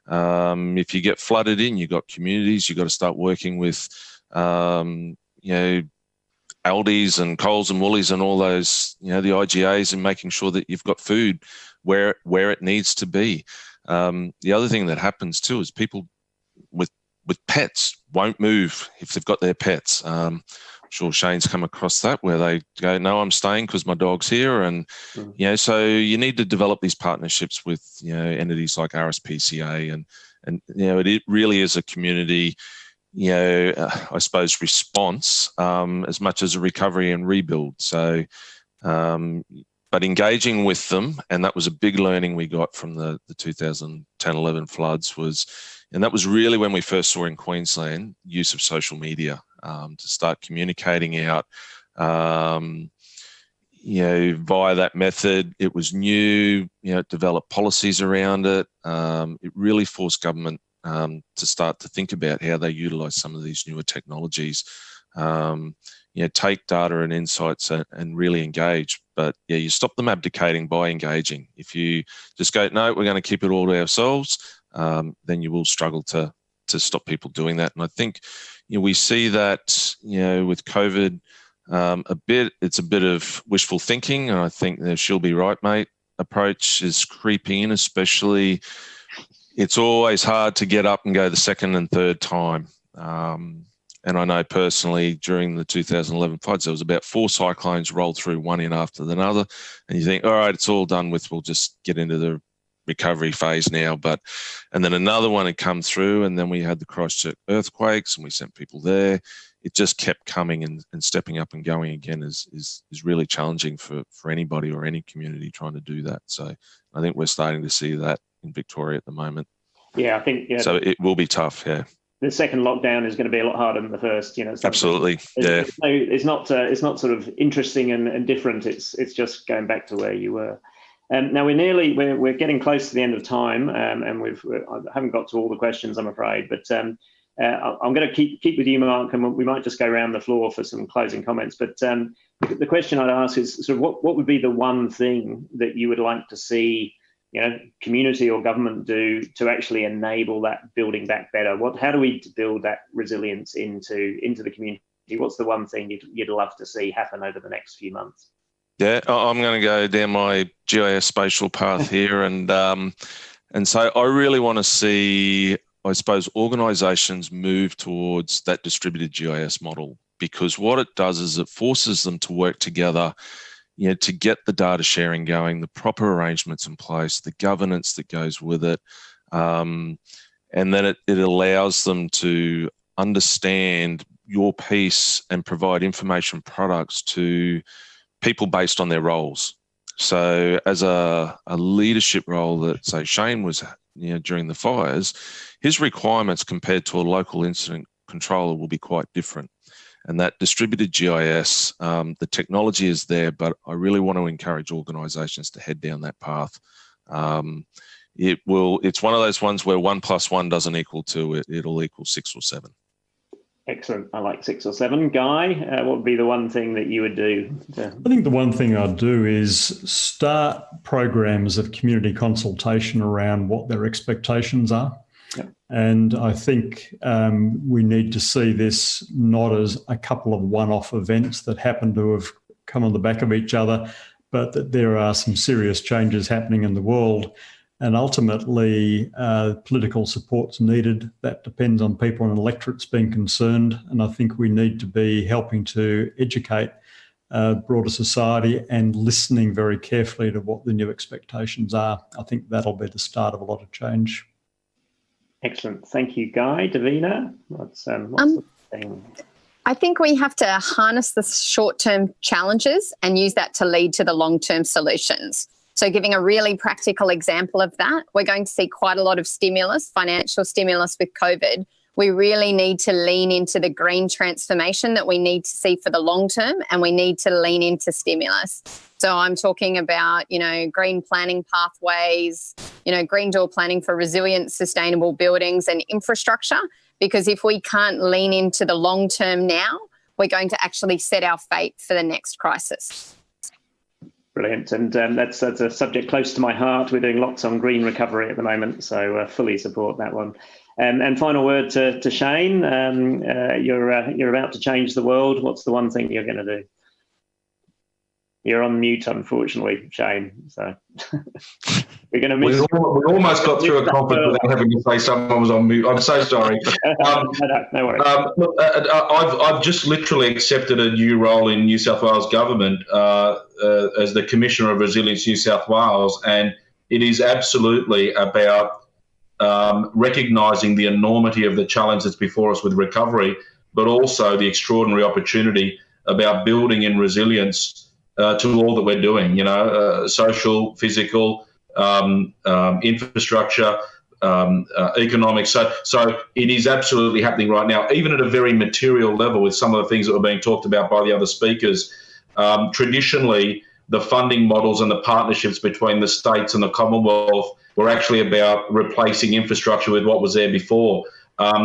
if you get flooded in, you've got communities, you've got to start working with, Aldi's and Coles and Woolies and all those, the IGAs, and making sure that you've got food where it needs to be. The other thing that happens too is people with pets won't move if they've got their pets. I'm sure Shane's come across that, where they go, no, I'm staying because my dog's here. And, so you need to develop these partnerships with, entities like RSPCA and it really is a community, I suppose, response as much as a recovery and rebuild. So, but engaging with them, and that was a big learning we got from the 2010-11 floods and that was really when we first saw in Queensland use of social media to start communicating out, via that method. It was new, it developed policies around it. It really forced government to start to think about how they utilise some of these newer technologies. Take data and insights and really engage. But you stop them abdicating by engaging. If you just go, no, we're going to keep it all to ourselves, then you will struggle to stop people doing that. And I think we see that with COVID it's a bit of wishful thinking, and I think that she'll be right, mate. Approach is creeping in, especially. It's always hard to get up and go the second and third time. And I know personally during the 2011 floods, there was about 4 cyclones rolled through one in after another. And you think, all right, it's all done with, we'll just get into the recovery phase now. And then another one had come through, and then we had the Christchurch Earthquakes, and we sent people there. It just kept coming, and stepping up and going again is really challenging for anybody or any community trying to do that. So I think we're starting to see that in Victoria at the moment. Yeah, I think. Yeah, so it will be tough, yeah. The second lockdown is going to be a lot harder than the first. Absolutely, yeah. It's not sort of interesting and different. It's just going back to where you were. Now we're getting close to the end of time, and I haven't got to all the questions, I'm afraid. But I'm going to keep with you, Mark, and we might just go around the floor for some closing comments. But the question I'd ask is sort of what would be the one thing that you would like to see, community or government do to actually enable that building back better? How do we build that resilience into the community? What's the one thing you'd love to see happen over the next few months? Yeah, I'm going to go down my GIS spatial path here, and so I really want to see, I suppose, organisations move towards that distributed GIS model, because what it does is it forces them to work together, to get the data sharing going, the proper arrangements in place, the governance that goes with it, and then it allows them to understand your piece and provide information products to people based on their roles. So as a leadership role that, say, Shane was during the fires, his requirements compared to a local incident controller will be quite different. And that distributed GIS, the technology is there, but I really want to encourage organisations to head down that path. It's one of those ones where 1 + 1 doesn't equal 2, it'll equal 6 or 7. Excellent. I like 6 or 7. Guy, what would be the one thing that you would do? I think the one thing I'd do is start programs of community consultation around what their expectations are. Yep. And I think we need to see this not as a couple of one-off events that happen to have come on the back of each other, but that there are some serious changes happening in the world. And ultimately, political support's needed. That depends on people and electorates being concerned. And I think we need to be helping to educate broader society and listening very carefully to what the new expectations are. I think that'll be the start of a lot of change. Excellent. Thank you, Guy. Davina, what's the thing? I think we have to harness the short-term challenges and use that to lead to the long-term solutions. So giving a really practical example of that, we're going to see quite a lot of stimulus, financial stimulus with COVID. We really need to lean into the green transformation that we need to see for the long term, and we need to lean into stimulus. So I'm talking about, green planning pathways, green door planning for resilient, sustainable buildings and infrastructure, because if we can't lean into the long term now, we're going to actually set our fate for the next crisis. Brilliant. And that's a subject close to my heart. We're doing lots on green recovery at the moment, so fully support that one. And final word to Shane. You're about to change the world. What's the one thing you're going to do? You're on mute, unfortunately, Shane. So we're going to miss. We almost got through a conference without having to say someone was on mute. I'm so sorry. No worries. Look, I've just literally accepted a new role in New South Wales government as the Commissioner of Resilience New South Wales, and it is absolutely about recognising the enormity of the challenge that's before us with recovery, but also the extraordinary opportunity about building in resilience to all that we're doing, social, physical, infrastructure, economic. So it is absolutely happening right now, even at a very material level with some of the things that were being talked about by the other speakers. Traditionally, the funding models and the partnerships between the states and the Commonwealth were actually about replacing infrastructure with what was there before.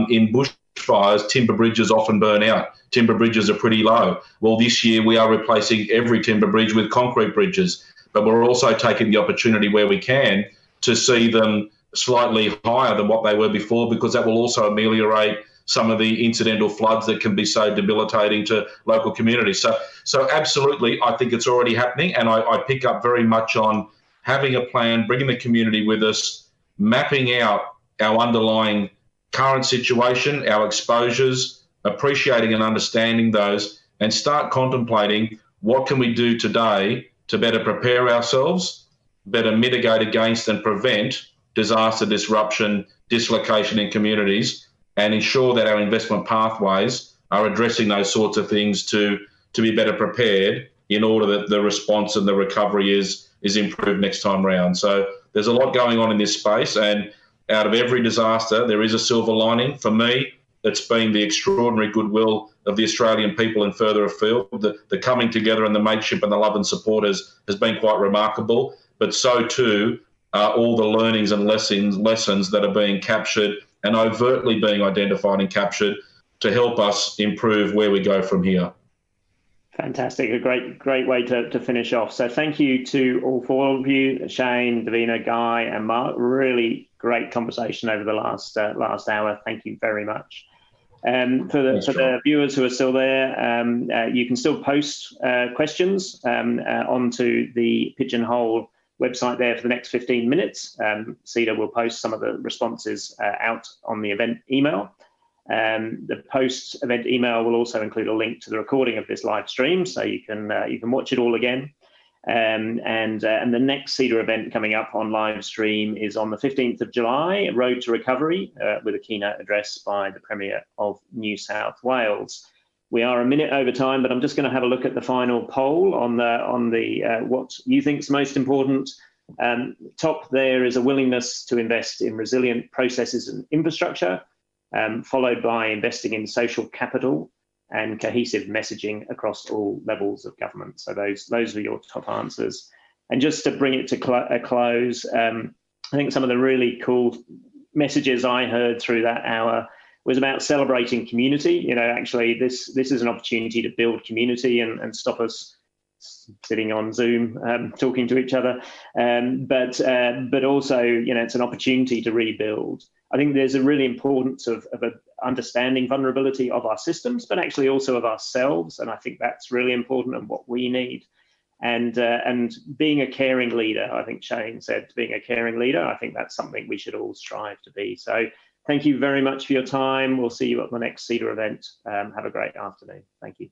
In bushfires, timber bridges often burn out. Timber bridges are pretty low. Well, this year we are replacing every timber bridge with concrete bridges, but we're also taking the opportunity where we can to see them slightly higher than what they were before, because that will also ameliorate some of the incidental floods that can be so debilitating to local communities. So absolutely, I think it's already happening, and I pick up very much on having a plan, bringing the community with us, mapping out our underlying current situation, our exposures, appreciating and understanding those, and start contemplating what can we do today to better prepare ourselves, better mitigate against and prevent disaster disruption, dislocation in communities, and ensure that our investment pathways are addressing those sorts of things to be better prepared in order that the response and the recovery is improved next time round. So there's a lot going on in this space, and out of every disaster, there is a silver lining. For me, it's been the extraordinary goodwill of the Australian people and further afield. The coming together and the mateship and the love and support has been quite remarkable, but so too are all the learnings and lessons that are being captured and overtly being identified and captured to help us improve where we go from here. Fantastic, a great way to finish off. So thank you to all four of you, Shane, Davina, Guy and Mark. Really great conversation over the last hour. Thank you very much. For the viewers who are still there, you can still post questions onto the Pigeonhole website there for the next 15 minutes. CEDA will post some of the responses out on the event email. The post-event email will also include a link to the recording of this live stream, so you can watch it all again. And the next CEDA event coming up on live stream is on the 15th of July, Road to Recovery, with a keynote address by the Premier of New South Wales. We are a minute over time, but I'm just going to have a look at the final poll on the what you think is most important. Top there is a willingness to invest in resilient processes and infrastructure, followed by investing in social capital and cohesive messaging across all levels of government. So those are your top answers. And just to bring it to a close, I think some of the really cool messages I heard through that hour was about celebrating community. You know, actually, this is an opportunity to build community and stop us sitting on Zoom talking to each other. But also, you know, it's an opportunity to rebuild. I think there's a really importance of understanding vulnerability of our systems, but actually also of ourselves. And I think that's really important and what we need. And being a caring leader, I think Shane said, being a caring leader, I think that's something we should all strive to be. So thank you very much for your time. We'll see you at the next CEDA event. Have a great afternoon. Thank you.